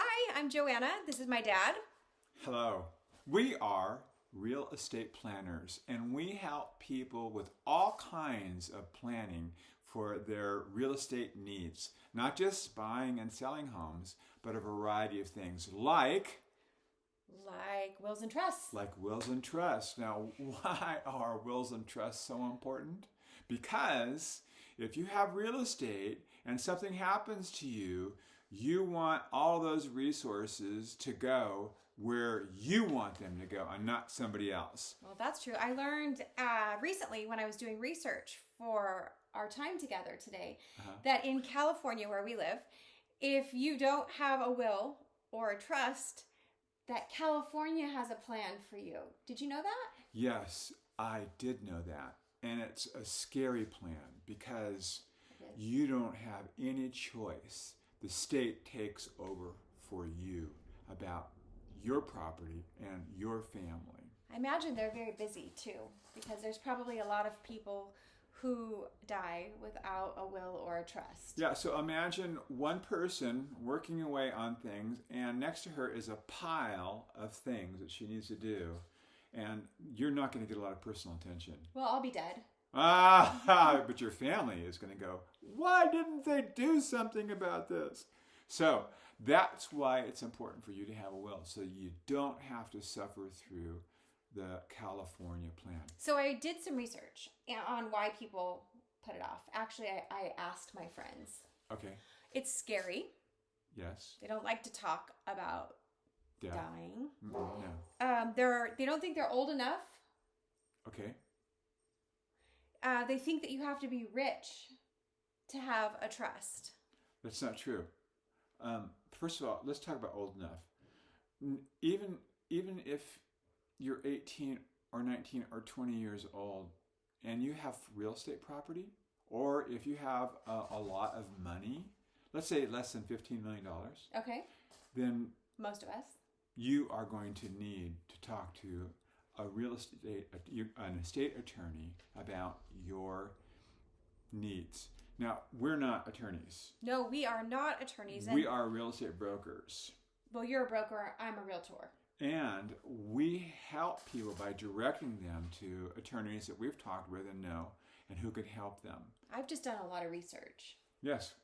Hi, I'm Joanna. This is my dad. Hello. We are real estate planners, and we help people with all kinds of planning for their real estate needs. Not just buying and selling homes, but a variety of things like wills and trusts. Like wills and trusts. Now, why are wills and trusts so important? Because if you have real estate and something happens to you, you want all those resources to go where you want them to go and not somebody else. Well, that's true. I learned recently when I was doing research for our time together today that in California, where we live, if you don't have a will or a trust, that California has a plan for you. Did you know that? Yes, I did know that. And it's a scary plan because you don't have any choice. The state takes over for you about your property and your family. I imagine they're very busy too, because there's probably a lot of people who die without a will or a trust. Yeah, so imagine one person working away on things, and next to her is a pile of things that she needs to do, and you're not going to get a lot of personal attention. Well, I'll be dead. But your family is going to go, why didn't they do something about this? So that's why it's important for you to have a will, so you don't have to suffer through the California plan. So I did some research on why people put it off. Actually, I asked my friends. Okay. It's scary. Yes. They don't like to talk about dying. No. They don't think they're old enough. Okay. They think that you have to be rich to have a trust. That's not true. First of all, let's talk about old enough. Even if you're 18 or 19 or 20 years old and you have real estate property, or if you have a lot of money, let's say less than $15 million. Okay. Then most of us. You are going to need to talk to an estate attorney about your needs. Now, we're not attorneys. No, we are not attorneys. We are real estate brokers. Well, you're a broker. I'm a realtor. And we help people by directing them to attorneys that we've talked with and know and who can help them. I've just done a lot of research. Yes.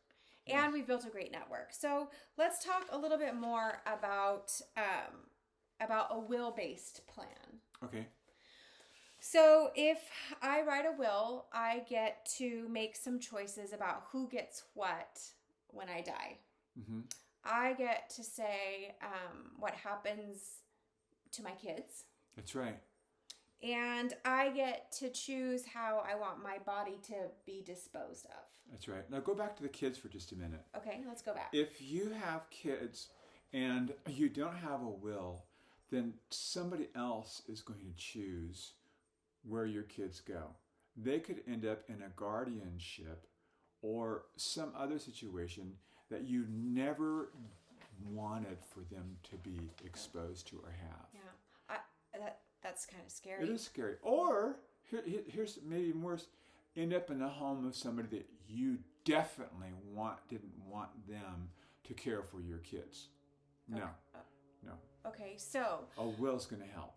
And we've built a great network. So let's talk a little bit more about a will-based plan. Okay. So if I write a will, I get to make some choices about who gets what when I die. Mm-hmm. I get to say what happens to my kids. That's right. And I get to choose how I want my body to be disposed of. That's right. Now go back to the kids for just a minute. Okay, let's go back. If you have kids and you don't have a will, then somebody else is going to choose where your kids go. They could end up in a guardianship or some other situation that you never wanted for them to be exposed to or have. Yeah, that's kind of scary. It is scary. Or, here's maybe worse, end up in the home of somebody that you definitely didn't want them to care for your kids. Okay. No. Okay, so A will's going to help.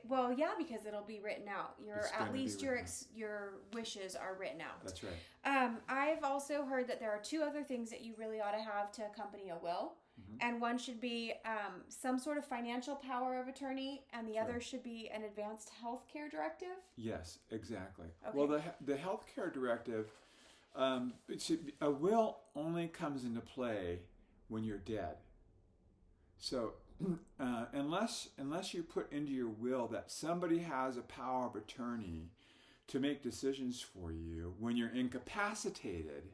Well, yeah, because it'll be written out. At least your wishes are written out. That's right. I've also heard that there are two other things that you really ought to have to accompany a will. Mm-hmm. And one should be some sort of financial power of attorney, and the other should be an advanced health care directive. Yes, exactly. Okay. Well, the health care directive, a will only comes into play when you're dead. So unless you put into your will that somebody has a power of attorney to make decisions for you when you're incapacitated,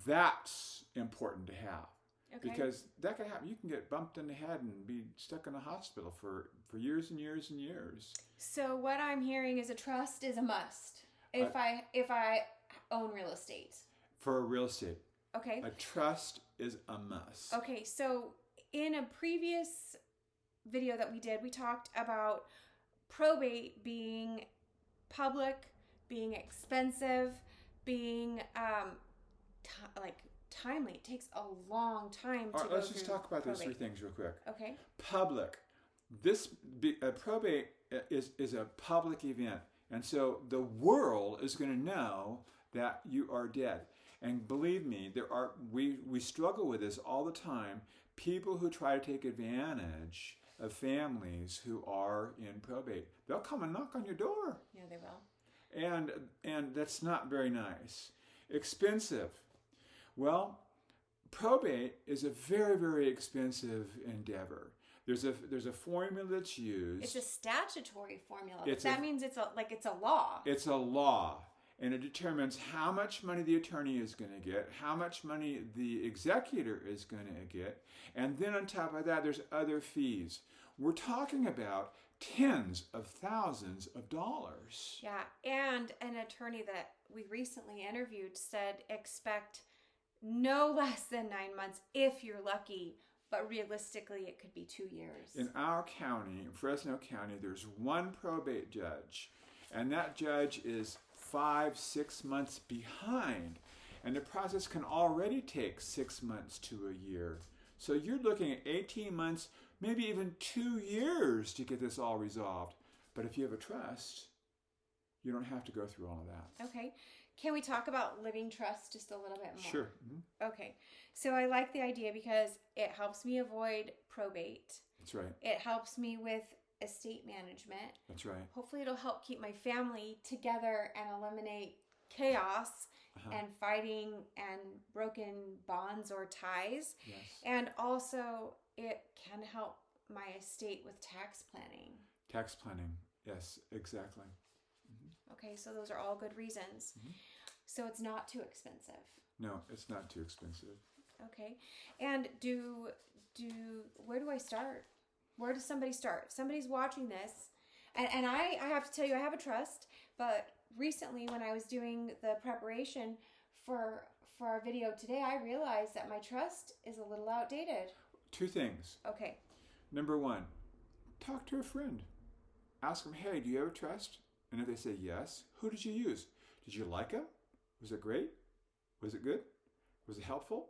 that's important to have. Okay. Because that can happen. You can get bumped in the head and be stuck in a hospital for years and years and years. So what I'm hearing is a trust is a must if I own real estate. For real estate. Okay. A trust is a must. Okay, so in a previous video that we did, we talked about probate being public, being expensive, being timely. It takes a long time to All right, go let's just through talk about those probate. 3 things real quick. Okay. Public. Probate is a public event. And so the world is going to know that you are dead. And believe me, we struggle with this all the time. People who try to take advantage of families who are in probate. They'll come and knock on your door. Yeah, they will. And that's not very nice. Expensive. Well, probate is a very, very expensive endeavor. There's a formula that's used. It's a statutory formula. It's that means it's a law. It's a law. And it determines how much money the attorney is going to get, how much money the executor is going to get, and then on top of that, there's other fees. We're talking about tens of thousands of dollars. Yeah, and an attorney that we recently interviewed said expect no less than 9 months if you're lucky, but realistically it could be 2 years. In our county, in Fresno County, there's one probate judge, and that judge is 5-6 months behind, and the process can already take 6 months to a year. So you're looking at 18 months, maybe even 2 years to get this all resolved. But if you have a trust, you don't have to go through all of that. Okay. Can we talk about living trust just a little bit more? Sure. Mm-hmm. Okay. So I like the idea because it helps me avoid probate. That's right. It helps me with estate management. That's right. Hopefully it'll help keep my family together and eliminate chaos and fighting and broken bonds or ties. Yes. And also it can help my estate with tax planning. Tax planning. Yes, exactly. Mm-hmm. Okay, so those are all good reasons. Mm-hmm. So it's not too expensive. No, it's not too expensive. Okay. And where do I start? Where does somebody start? If somebody's watching this, and I have to tell you, I have a trust, but recently when I was doing the preparation for our video today, I realized that my trust is a little outdated. 2 things. Okay. Number 1, talk to a friend. Ask them, hey, do you have a trust? And if they say yes, who did you use? Did you like them? Was it great? Was it good? Was it helpful?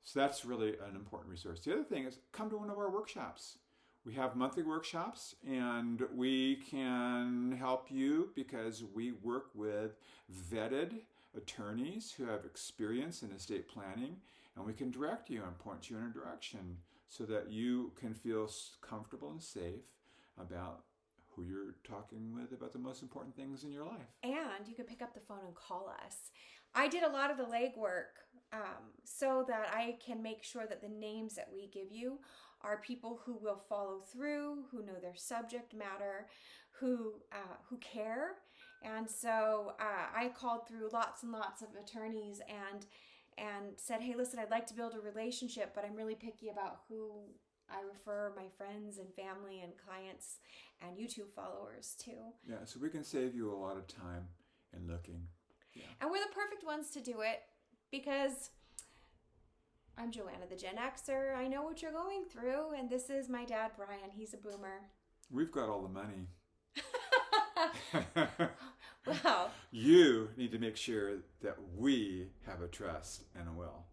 So that's really an important resource. The other thing is come to one of our workshops. We have monthly workshops, and we can help you because we work with vetted attorneys who have experience in estate planning, and we can direct you and point you in a direction so that you can feel comfortable and safe about who you're talking with about the most important things in your life. And you can pick up the phone and call us. I did a lot of the legwork so that I can make sure that the names that we give you are people who will follow through, who know their subject matter, who care. And so I called through lots and lots of attorneys and said, hey, listen, I'd like to build a relationship, but I'm really picky about who I refer my friends and family and clients and YouTube followers to. Yeah, so we can save you a lot of time in looking. Yeah. And we're the perfect ones to do it because I'm Joanna, the GenXer. I know what you're going through, and this is my dad, Bryan. He's a boomer. We've got all the money. Well, you need to make sure that we have a trust and a will.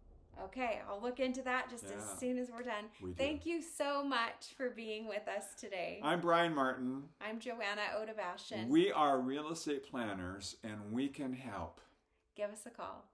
Okay, I'll look into that just as soon as we're done. Thank you so much for being with us today. I'm Bryan Martin. I'm Joanna Odabashian. We are real estate planners, and we can help. Give us a call.